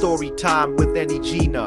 story time with Annie Gina.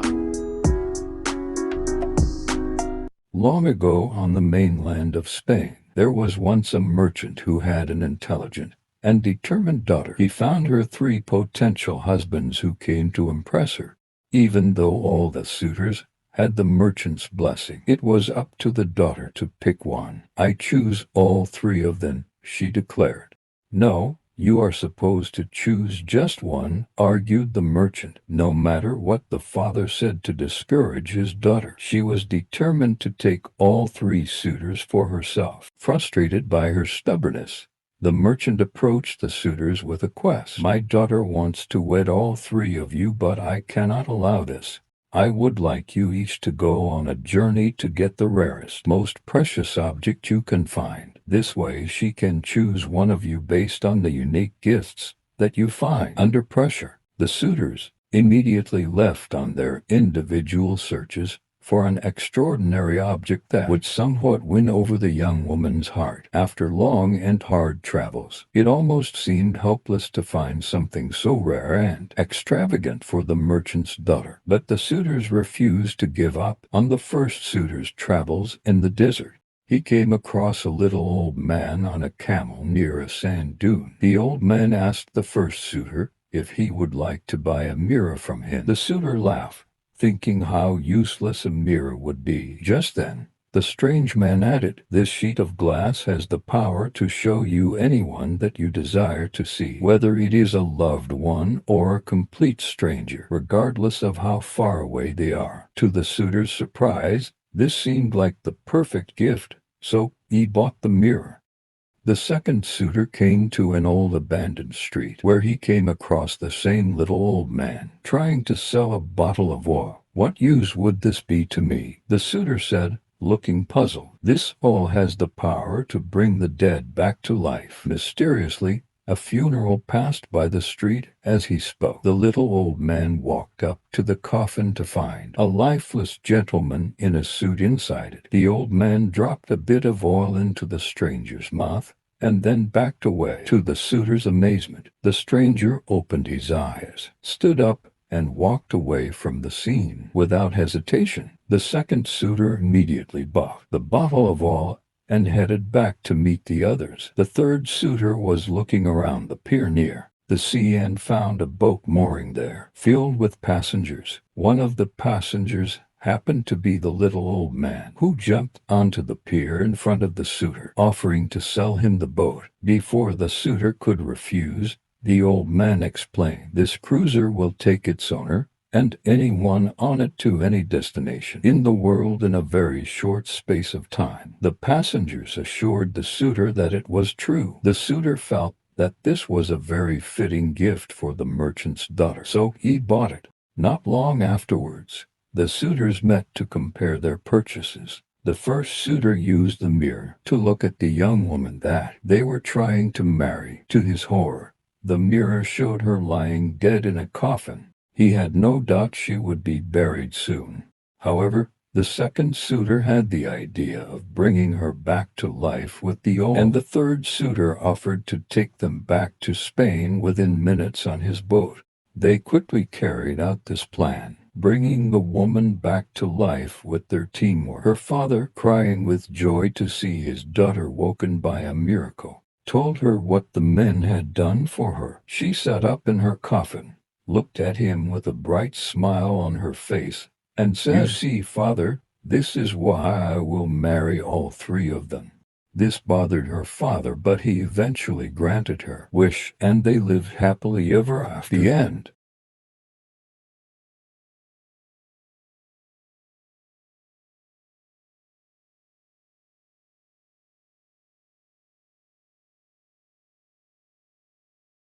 Long ago on the mainland of Spain, there was once a merchant who had an intelligent and determined daughter. He found her 3 potential husbands who came to impress her. Even though all the suitors had the merchant's blessing, it was up to the daughter to pick one. "I choose all 3 of them," she declared. "No, you are supposed to choose just one," argued the merchant, no matter what the father said to discourage his daughter. She was determined to take all 3 suitors for herself. Frustrated by her stubbornness, the merchant approached the suitors with a quest. "My daughter wants to wed all 3 of you, but I cannot allow this. I would like you each to go on a journey to get the rarest, most precious object you can find. This way she can choose one of you based on the unique gifts that you find." Under pressure, the suitors immediately left on their individual searches for an extraordinary object that would somewhat win over the young woman's heart. After long and hard travels, it almost seemed hopeless to find something so rare and extravagant for the merchant's daughter. But the suitors refused to give up. On the first suitor's travels in the desert, he came across a little old man on a camel near a sand dune. The old man asked the first suitor if he would like to buy a mirror from him. The suitor laughed, thinking how useless a mirror would be. Just then, the strange man added, "This sheet of glass has the power to show you anyone that you desire to see, whether it is a loved one or a complete stranger, regardless of how far away they are." To the suitor's surprise, this seemed like the perfect gift, so he bought the mirror. The second suitor came to an old abandoned street, where he came across the same little old man, trying to sell a bottle of oil. "What use would this be to me?" the suitor said, looking puzzled. "This oil has the power to bring the dead back to life." Mysteriously, a funeral passed by the street as he spoke. The little old man walked up to the coffin to find a lifeless gentleman in a suit inside it. The old man dropped a bit of oil into the stranger's mouth and then backed away. To the suitor's amazement, the stranger opened his eyes, stood up, and walked away from the scene. Without hesitation, the second suitor immediately bought the bottle of oil and headed back to meet the others. The third suitor was looking around the pier near the sea and found a boat mooring there, filled with passengers. One of the passengers happened to be the little old man, who jumped onto the pier in front of the suitor, offering to sell him the boat. Before the suitor could refuse, the old man explained, "This cruiser will take its owner and anyone on it to any destination in the world in a very short space of time." The passengers assured the suitor that it was true. The suitor felt that this was a very fitting gift for the merchant's daughter, so he bought it. Not long afterwards, the suitors met to compare their purchases. The first suitor used the mirror to look at the young woman that they were trying to marry. To his horror, the mirror showed her lying dead in a coffin. He had no doubt she would be buried soon. However, the second suitor had the idea of bringing her back to life with the oil, and the third suitor offered to take them back to Spain within minutes on his boat. They quickly carried out this plan, bringing the woman back to life with their teamwork. Her father, crying with joy to see his daughter woken by a miracle, told her what the men had done for her. She sat up in her coffin, looked at him with a bright smile on her face, and said, "You see, father, this is why I will marry all 3 of them." This bothered her father, but he eventually granted her wish, and they lived happily ever after. The end.